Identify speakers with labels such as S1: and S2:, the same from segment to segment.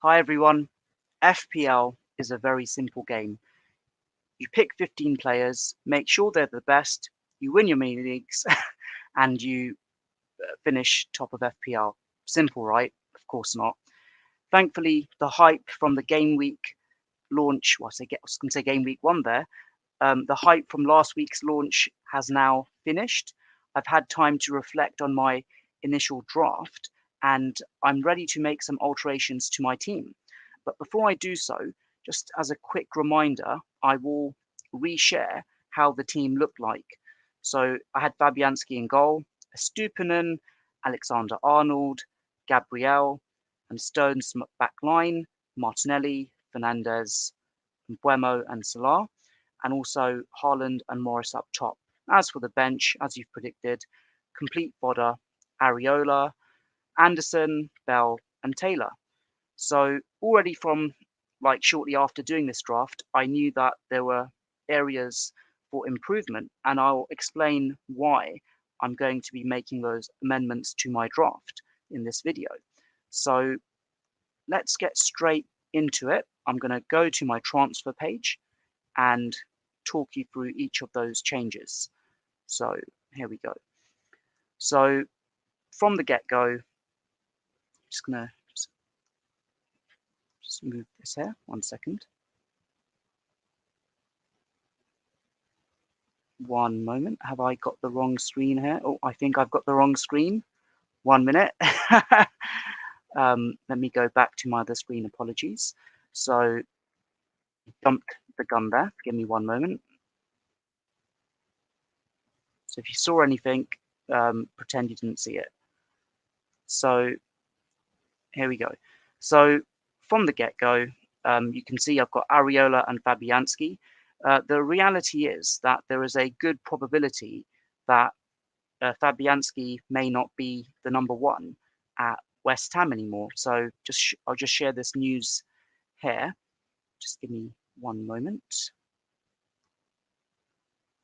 S1: Hi everyone. FPL is a very simple game. You pick 15 players, make sure they're the best, you win your mini leagues, and you finish top of FPL. Simple, right? Of course not. Thankfully, the hype from the game week launch, I was going to say game week one there, the hype from last week's launch has now finished. I've had time to reflect on my initial draft, and I'm ready to make some alterations to my team. But before I do so, just as a quick reminder, I will reshare how the team looked like. So I had Fabianski in goal, Estupinan, Alexander-Arnold, Gabriel, and Stones back line, Martinelli, Fernandez, Buemo, and Salah, and also Haaland and Morris up top. As for the bench, as you've predicted, complete fodder, Areola, Anderson, Bell, and Taylor. So already from shortly after doing this draft, I knew that there were areas for improvement, and I'll explain why I'm going to be making those amendments to my draft in this video. So let's get straight into it. I'm going to go to my transfer page and talk you through each of those changes. So here we go. So from the get-go, just going to just move this here, 1 second. One moment, have I got the wrong screen here? Oh, I think I've got the wrong screen. 1 minute. Let me go back to my other screen, apologies. So jumped the gun there, give me 1 moment. So if you saw anything, pretend you didn't see it. So here we go. So from the get-go, you can see I've got Areola and Fabianski. The reality is that there is a good probability that Fabianski may not be the number one at West Ham anymore. So I'll just share this news here. Just give me 1 moment.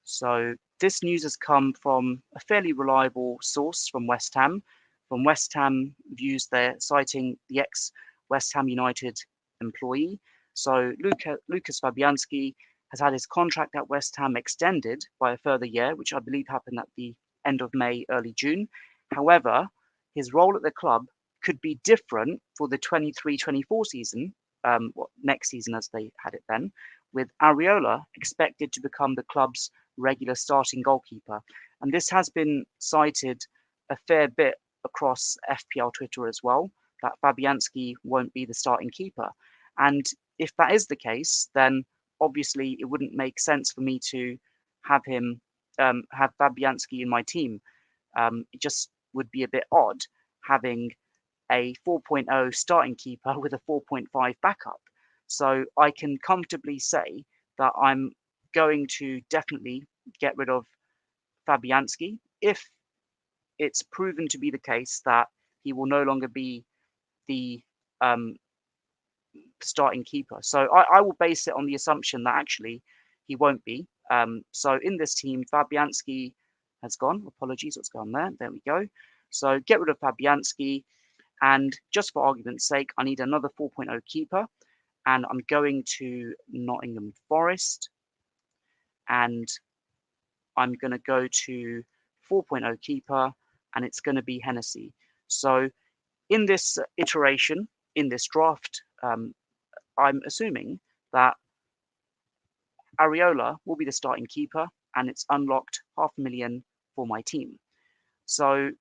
S1: So this news has come from a fairly reliable source from West Ham. From West Ham views, they're citing the ex-West Ham United employee. So Lucas Fabianski has had his contract at West Ham extended by a further year, which I believe happened at the end of May, early June. However, his role at the club could be different for the 23-24 season, next season as they had it then, with Areola expected to become the club's regular starting goalkeeper. And this has been cited a fair bit across FPL Twitter as well, that Fabianski won't be the starting keeper. And if that is the case, then obviously it wouldn't make sense for me to have him have Fabianski in my team. It just would be a bit odd having a 4.0 starting keeper with a 4.5 backup. So I can comfortably say that I'm going to definitely get rid of Fabianski if it's proven to be the case that he will no longer be the starting keeper. So I will base it on the assumption that actually he won't be. So in this team, Fabianski has gone. Apologies, what's gone there? There we go. So get rid of Fabianski. And just for argument's sake, I need another 4.0 keeper. And I'm going to Nottingham Forest. And I'm going to go to 4.0 keeper. And it's going to be Hennessy. So in this iteration, in this draft, I'm assuming that Areola will be the starting keeper, and it's unlocked 500,000 for my team. So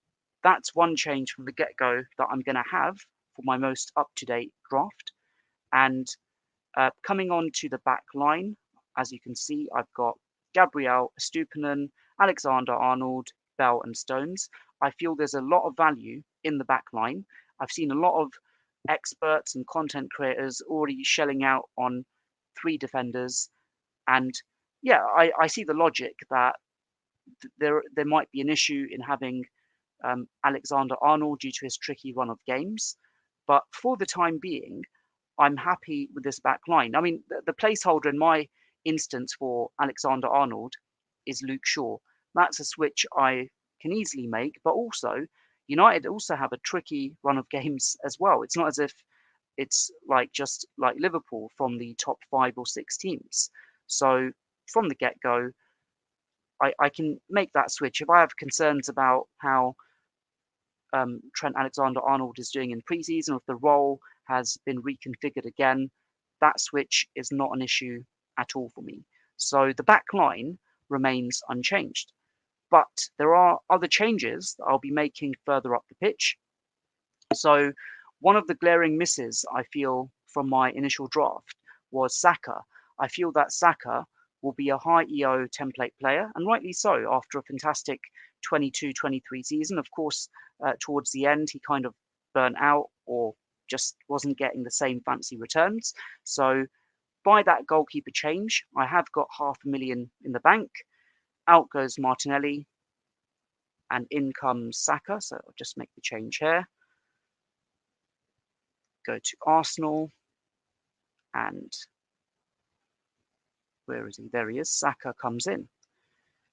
S1: that's one change from the get-go that I'm going to have for my most up-to-date draft. And coming on to the back line, as you can see, I've got Gabriel, Estupinan, Alexander-Arnold, Bell, and Stones. I feel there's a lot of value in the back line. I've seen a lot of experts and content creators already shelling out on 3 defenders. And yeah, I see the logic that there might be an issue in having Alexander-Arnold due to his tricky run of games. But for the time being, I'm happy with this back line. I mean, the placeholder in my instance for Alexander-Arnold is Luke Shaw. That's a switch I can easily make, but also United also have a tricky run of games as well. It's not as if it's like just like Liverpool from the top 5 or 6 teams. So from the get-go, I can make that switch. If I have concerns about how Trent Alexander-Arnold is doing in preseason, or if the role has been reconfigured again, that switch is not an issue at all for me. So the back line remains unchanged. But there are other changes that I'll be making further up the pitch. So one of the glaring misses I feel from my initial draft was Saka. I feel that Saka will be a high EO template player, and rightly so, after a fantastic 22-23 season. Of course, towards the end, he kind of burnt out or just wasn't getting the same fancy returns. So by that goalkeeper change, I have got $500,000 in the bank. Out goes Martinelli, and in comes Saka. So I'll just make the change here. Go to Arsenal, and where is he? There he is. Saka comes in.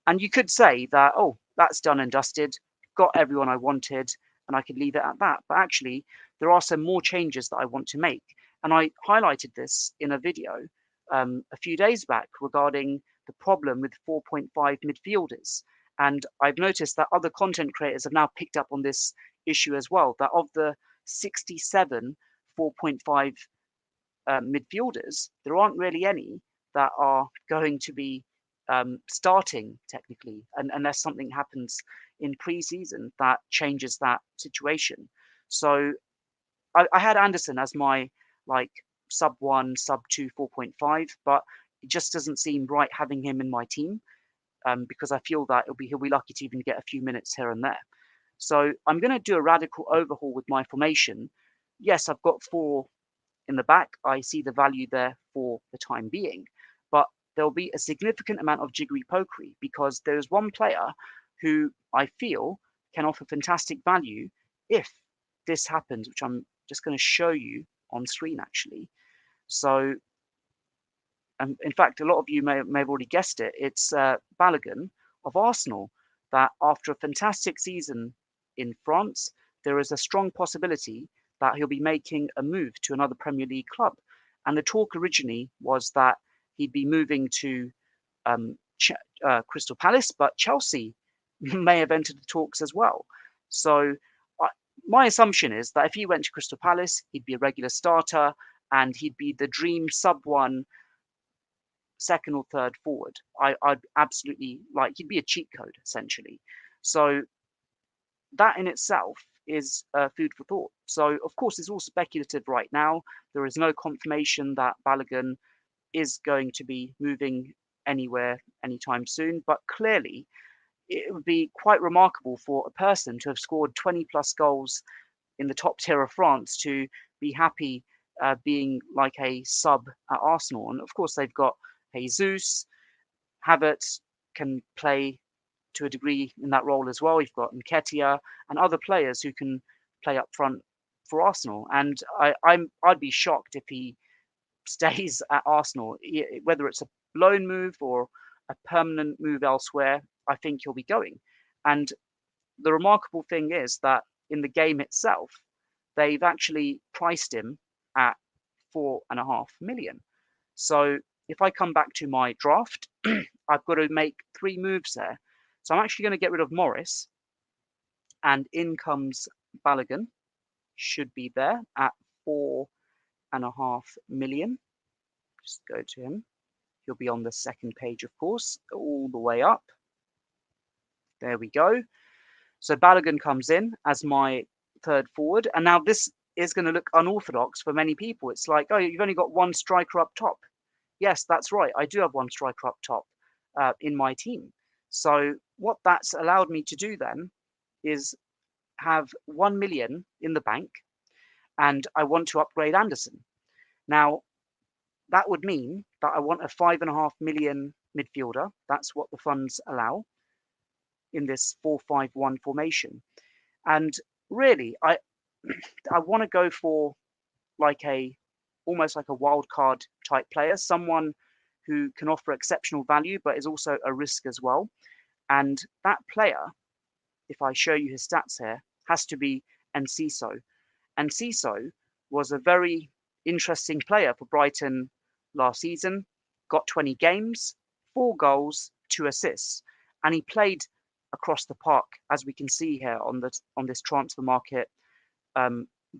S1: And you could say that, oh, that's done and dusted, got everyone I wanted, and I could leave it at that. But actually, there are some more changes that I want to make. And I highlighted this in a video a few days back regarding the problem with 4.5 midfielders. And I've noticed that other content creators have now picked up on this issue as well, that of the 67 4.5 midfielders, there aren't really any that are going to be starting technically, unless something happens in pre-season that changes that situation. So I had Anderson as my like sub 1, sub 2, 4.5, but it just doesn't seem right having him in my team because I feel that he'll be lucky to even get a few minutes here and there. So I'm going to do a radical overhaul with my formation. Yes, I've got 4 in the back. I see the value there for the time being, but there'll be a significant amount of jiggery pokery because there's one player who I feel can offer fantastic value if this happens, which I'm just going to show you on screen actually. So in fact, a lot of you may have already guessed it. It's Balogun of Arsenal, that after a fantastic season in France, there is a strong possibility that he'll be making a move to another Premier League club. And the talk originally was that he'd be moving to Crystal Palace, but Chelsea may have entered the talks as well. So my assumption is that if he went to Crystal Palace, he'd be a regular starter and he'd be the dream sub 1 second or third forward. I'd absolutely he'd be a cheat code essentially. So that in itself is food for thought. So of course it's all speculative right now. There is no confirmation that Balogun is going to be moving anywhere anytime soon, but clearly it would be quite remarkable for a person to have scored 20 plus goals in the top tier of France to be happy being like a sub at Arsenal. And of course they've got Jesus, Havertz can play to a degree in that role as well. You've got Nketiah and other players who can play up front for Arsenal. And I'd be shocked if he stays at Arsenal, whether it's a loan move or a permanent move elsewhere. I think he'll be going. And the remarkable thing is that in the game itself, they've actually priced him at $4.5 million. So if I come back to my draft, I've got to make 3 moves there. So I'm actually going to get rid of Morris, and in comes Balogun, should be there at $4.5 million. Just go to him. He'll be on the second page, of course, all the way up. There we go. So Balogun comes in as my third forward. And now this is going to look unorthodox for many people. It's like, oh, you've only got 1 striker up top. Yes, that's right. I do have 1 striker up top in my team. So what that's allowed me to do then is have 1 million in the bank, and I want to upgrade Anderson. Now, that would mean that I want a 5.5 million midfielder. That's what the funds allow in this 4-5-1 formation. And really, I want to go for almost like a wild card type player, someone who can offer exceptional value, but is also a risk as well. And that player, if I show you his stats here, has to be Enciso. Enciso was a very interesting player for Brighton last season. Got 20 games, 4 goals, 2 assists, and he played across the park, as we can see here on this transfer market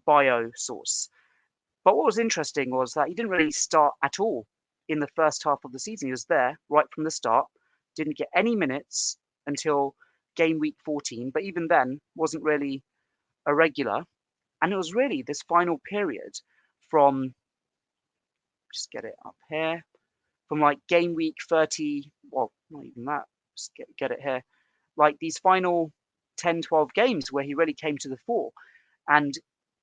S1: bio source. But what was interesting was that he didn't really start at all in the first half of the season. He was there right from the start, didn't get any minutes until game week 14, but even then wasn't really a regular. And it was really this final period from, just get it up here, from like game week 30, well, not even that, just get it here, like these final 10, 12 games where he really came to the fore. And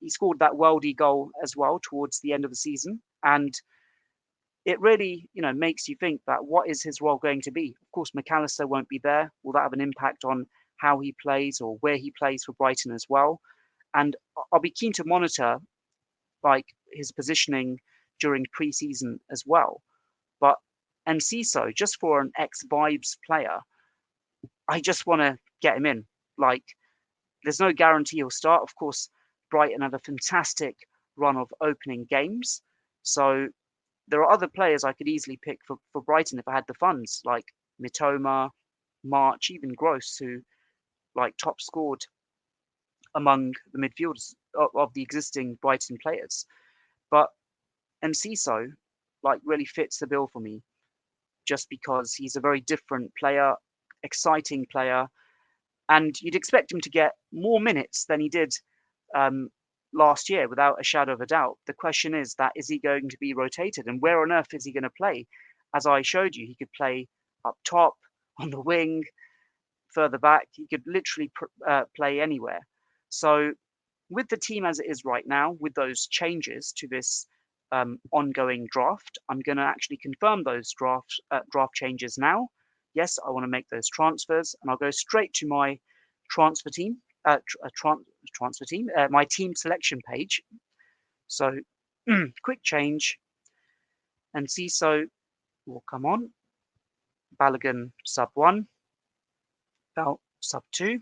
S1: he scored that worldy goal as well towards the end of the season. And it really, makes you think that what is his role going to be? Of course, McAllister won't be there. Will that have an impact on how he plays or where he plays for Brighton as well? And I'll be keen to monitor like his positioning during pre-season as well. But Enciso, just for an ex-Vibes player, I just want to get him in. Like, there's no guarantee he'll start. Of course, Brighton have a fantastic run of opening games. So there are other players I could easily pick for Brighton if I had the funds, like Mitoma, March, even Gross, who like top scored among the midfielders of the existing Brighton players. But Enciso like really fits the bill for me, just because he's a very different player, exciting player, and you'd expect him to get more minutes than he did last year, without a shadow of a doubt. The question is he going to be rotated, and where on earth is he going to play? As I showed you, he could play up top, on the wing, further back. He could literally play anywhere. So with the team as it is right now, with those changes to this ongoing draft, I'm going to actually confirm those draft changes now. Yes, I want to make those transfers, and I'll go straight to my transfer team, my team selection page. So quick change, and Enciso will come on. Balogun sub 1, Bell sub 2.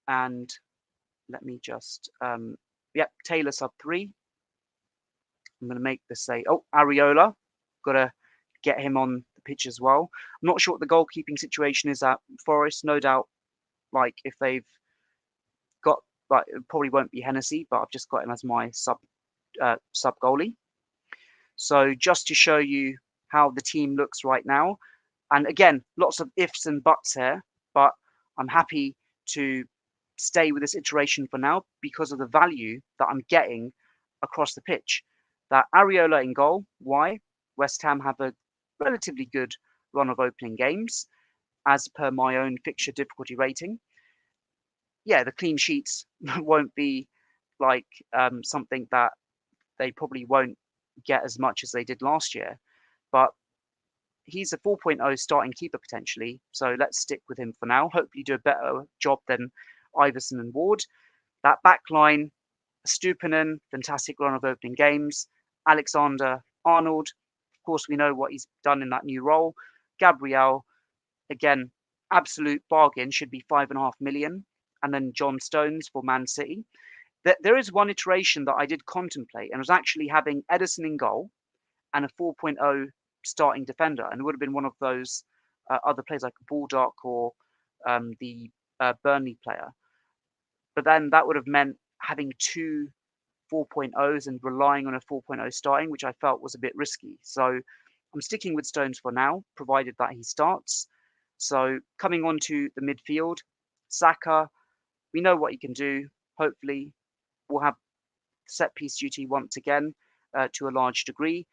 S1: And let me just, Taylor sub 3. I'm going to make this say, Areola, got to get him on the pitch as well. I'm not sure what the goalkeeping situation is at Forest. No doubt, like if they've got, like it probably won't be Hennessy, but I've just got him as my sub goalie. So just to show you how the team looks right now, and again, lots of ifs and buts here, but I'm happy to stay with this iteration for now because of the value that I'm getting across the pitch. That Areola in goal. Why? West Ham have a relatively good run of opening games, as per my own fixture difficulty rating. Yeah, the clean sheets won't be like something that they probably won't get as much as they did last year, but he's a 4.0 starting keeper potentially, so let's stick with him for now. Hopefully do a better job than Iverson and Ward. That back line, Stupinan, fantastic run of opening games. Alexander-Arnold, of course, we know what he's done in that new role. Gabriel, again, absolute bargain, should be 5.5 million. And then John Stones for Man City. There is one iteration that I did contemplate, and was actually having Edison in goal and a 4.0 starting defender. And it would have been one of those other players like Baldock or the Burnley player. But then that would have meant having two 4.0s and relying on a 4.0 starting, which I felt was a bit risky. So I'm sticking with Stones for now, provided that he starts. So coming on to the midfield, Saka, we know what he can do. Hopefully we'll have set piece duty once again to a large degree.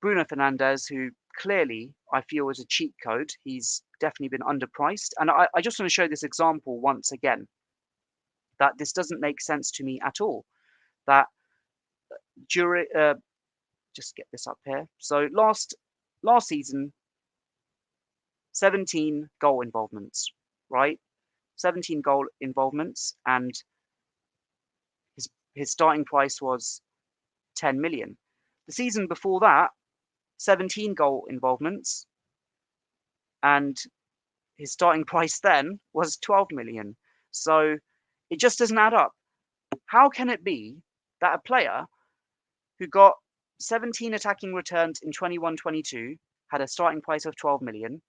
S1: Bruno Fernandes, who clearly I feel is a cheat code. He's definitely been underpriced. And I just want to show this example once again, that this doesn't make sense to me at all. That during, just get this up here. So last season, 17 goal involvements, right? 17 goal involvements, and his starting price was 10 million. The season before that, 17 goal involvements, and his starting price then was 12 million. So it just doesn't add up. How can it be that a player who got 17 attacking returns in 21-22 had a starting price of 12 million,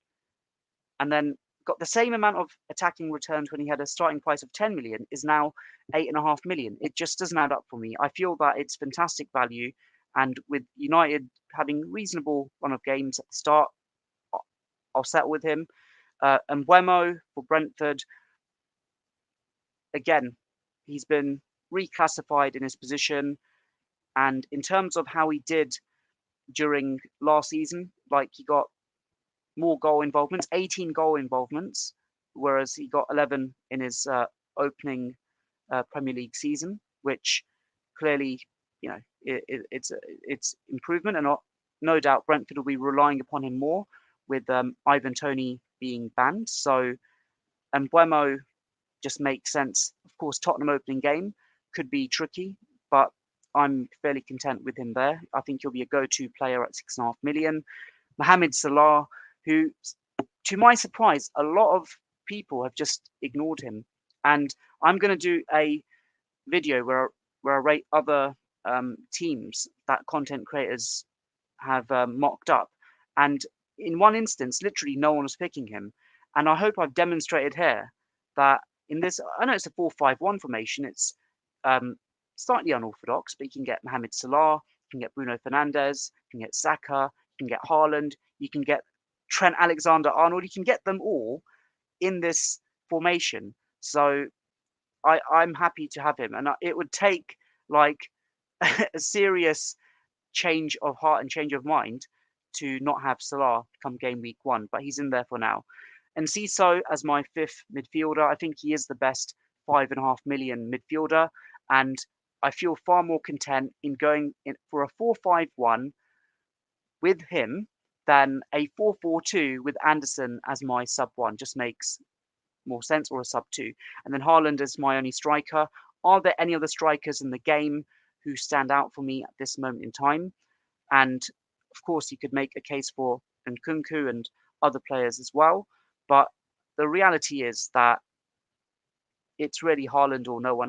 S1: and then got the same amount of attacking returns when he had a starting price of 10 million, is now 8.5 million? It just doesn't add up for me. I feel that it's fantastic value, and with United having reasonable run of games at the start, I'll settle with him. And Mbeumo for Brentford, again, he's been reclassified in his position, and in terms of how he did during last season, like he got more goal involvements, 18 goal involvements, whereas he got 11 in his opening Premier League season, which clearly, you know, it's improvement, and no doubt Brentford will be relying upon him more with Ivan Toney being banned. So, and Mbeumo just makes sense. Of course, Tottenham opening game could be tricky, but I'm fairly content with him there. I think he'll be a go-to player at 6.5 million. Mohamed Salah, who, to my surprise, a lot of people have just ignored him. And I'm going to do a video where I rate other teams that content creators have mocked up. And in one instance, literally no one was picking him. And I hope I've demonstrated here that in this, I know it's a 4-5-1 formation. It's slightly unorthodox, but you can get Mohamed Salah, you can get Bruno Fernandes, you can get Saka, you can get Haaland, you can get Trent Alexander-Arnold, you can get them all in this formation. So I'm happy to have him, and it would take like a serious change of heart and change of mind to not have Salah come game week 1, but he's in there for now. And Enciso as my 5th midfielder, I think he is the best 5.5 million midfielder, and I feel far more content in going in for a 4-5-1 with him than a 4-4-2 with Anderson as my sub 1. Just makes more sense, or a sub 2. And then Haaland is my only striker. Are there any other strikers in the game who stand out for me at this moment in time? And of course, you could make a case for Nkunku and other players as well. But the reality is that it's really Haaland or no one.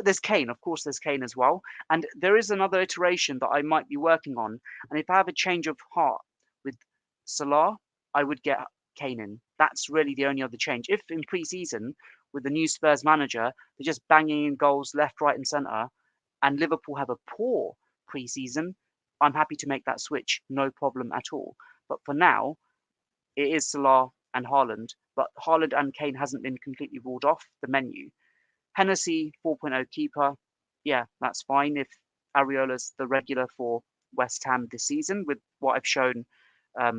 S1: There's Kane, of course, there's Kane as well. And there is another iteration that I might be working on. And if I have a change of heart with Salah, I would get Kane in. That's really the only other change. If in pre-season, with the new Spurs manager, they're just banging in goals left, right, and centre, and Liverpool have a poor pre-season, I'm happy to make that switch, no problem at all. But for now, it is Salah and Haaland, but Haaland and Kane hasn't been completely ruled off the menu. Hennessy, 4.0 keeper, yeah, that's fine if Areola's the regular for West Ham this season, with what I've shown a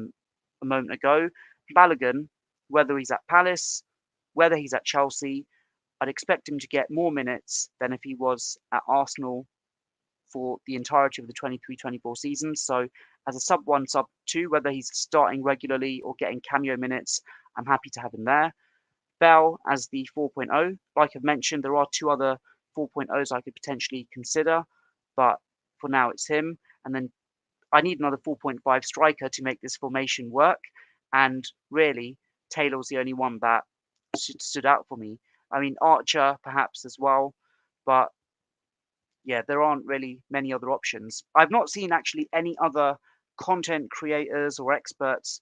S1: moment ago. Balogun, whether he's at Palace, whether he's at Chelsea, I'd expect him to get more minutes than if he was at Arsenal for the entirety of the 23-24 season. So as a sub 1, sub 2, whether he's starting regularly or getting cameo minutes, I'm happy to have him there. Bell as the 4.0. Like I've mentioned, there are 2 other 4.0s I could potentially consider, but for now it's him. And then I need another 4.5 striker to make this formation work. And really, Taylor's the only one that stood out for me. I mean, Archer perhaps as well, but yeah, there aren't really many other options. I've not seen actually any other content creators or experts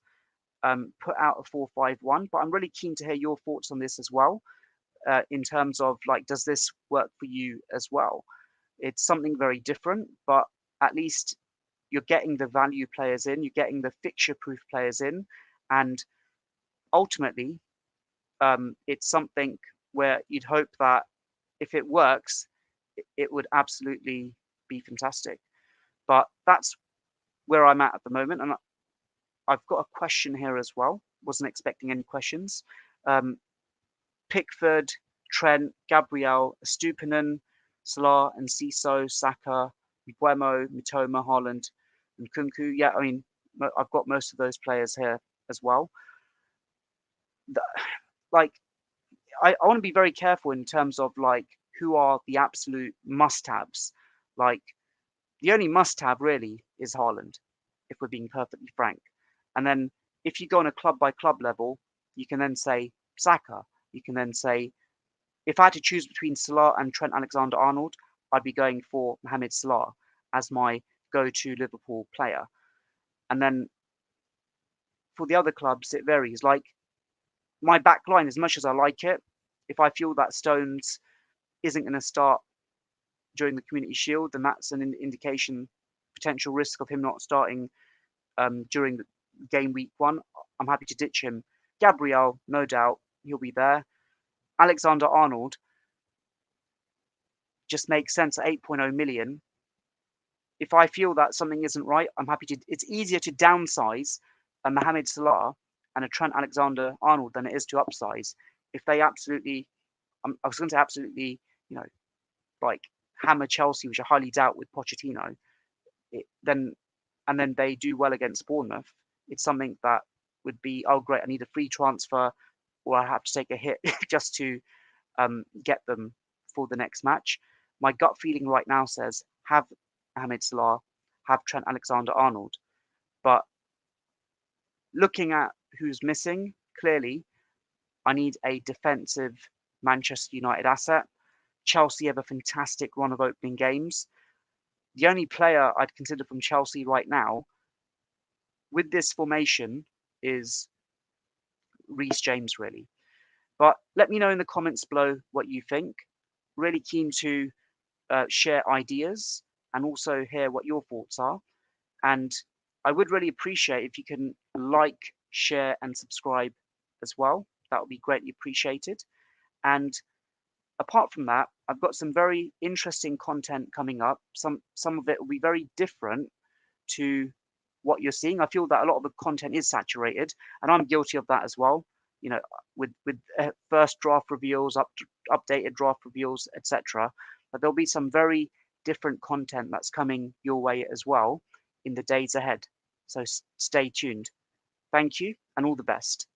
S1: put out a 4-5-1, but I'm really keen to hear your thoughts on this as well, in terms of like, does this work for you as well? It's something very different, but at least you're getting the value players in, you're getting the fixture-proof players in, and ultimately, it's something where you'd hope that if it works, it would absolutely be fantastic. But that's where I'm at the moment, and I've got a question here as well. Wasn't expecting any questions. Pickford, Trent, Gabriel, Estupinan, Salah, Enciso, Saka, Mbeumo, Mitoma, Haaland, and Nkunku. Yeah, I mean, I've got most of those players here as well. Like, I want to be very careful in terms of like who are the absolute must-haves. Like, the only must-have really is Haaland, if we're being perfectly frank. And then if you go on a club by club level, you can then say Saka. You can then say, if I had to choose between Salah and Trent Alexander-Arnold, I'd be going for Mohamed Salah as my go-to Liverpool player. And then for the other clubs, it varies. Like my back line, as much as I like it, if I feel that Stones isn't going to start during the Community Shield, then that's an indication, potential risk of him not starting during the game week 1. I'm happy to ditch him. Gabriel, no doubt, he'll be there. Alexander-Arnold just makes sense at 8.0 million. If I feel that something isn't right, I'm happy to. It's easier to downsize a Mohamed Salah and a Trent Alexander-Arnold than it is to upsize. If they absolutely, I was going to say absolutely, you know, like hammer Chelsea, which I highly doubt with Pochettino, then they do well against Bournemouth, it's something that would be, oh great, I need a free transfer, or I have to take a hit just to get them for the next match. My gut feeling right now says have Mohamed Salah, have Trent Alexander-Arnold. But looking at who's missing, clearly, I need a defensive Manchester United asset. Chelsea have a fantastic run of opening games. The only player I'd consider from Chelsea right now with this formation is Reece James, really. But let me know in the comments below what you think. Really keen to share ideas and also hear what your thoughts are. And I would really appreciate if you can like, share, and subscribe as well. That would be greatly appreciated. And apart from that, I've got some very interesting content coming up. Some of it will be very different to what you're seeing. I feel that a lot of the content is saturated, and I'm guilty of that as well. You know, with first draft reveals, updated draft reveals, etc. But there'll be some very different content that's coming your way as well in the days ahead. So stay tuned. Thank you, and all the best.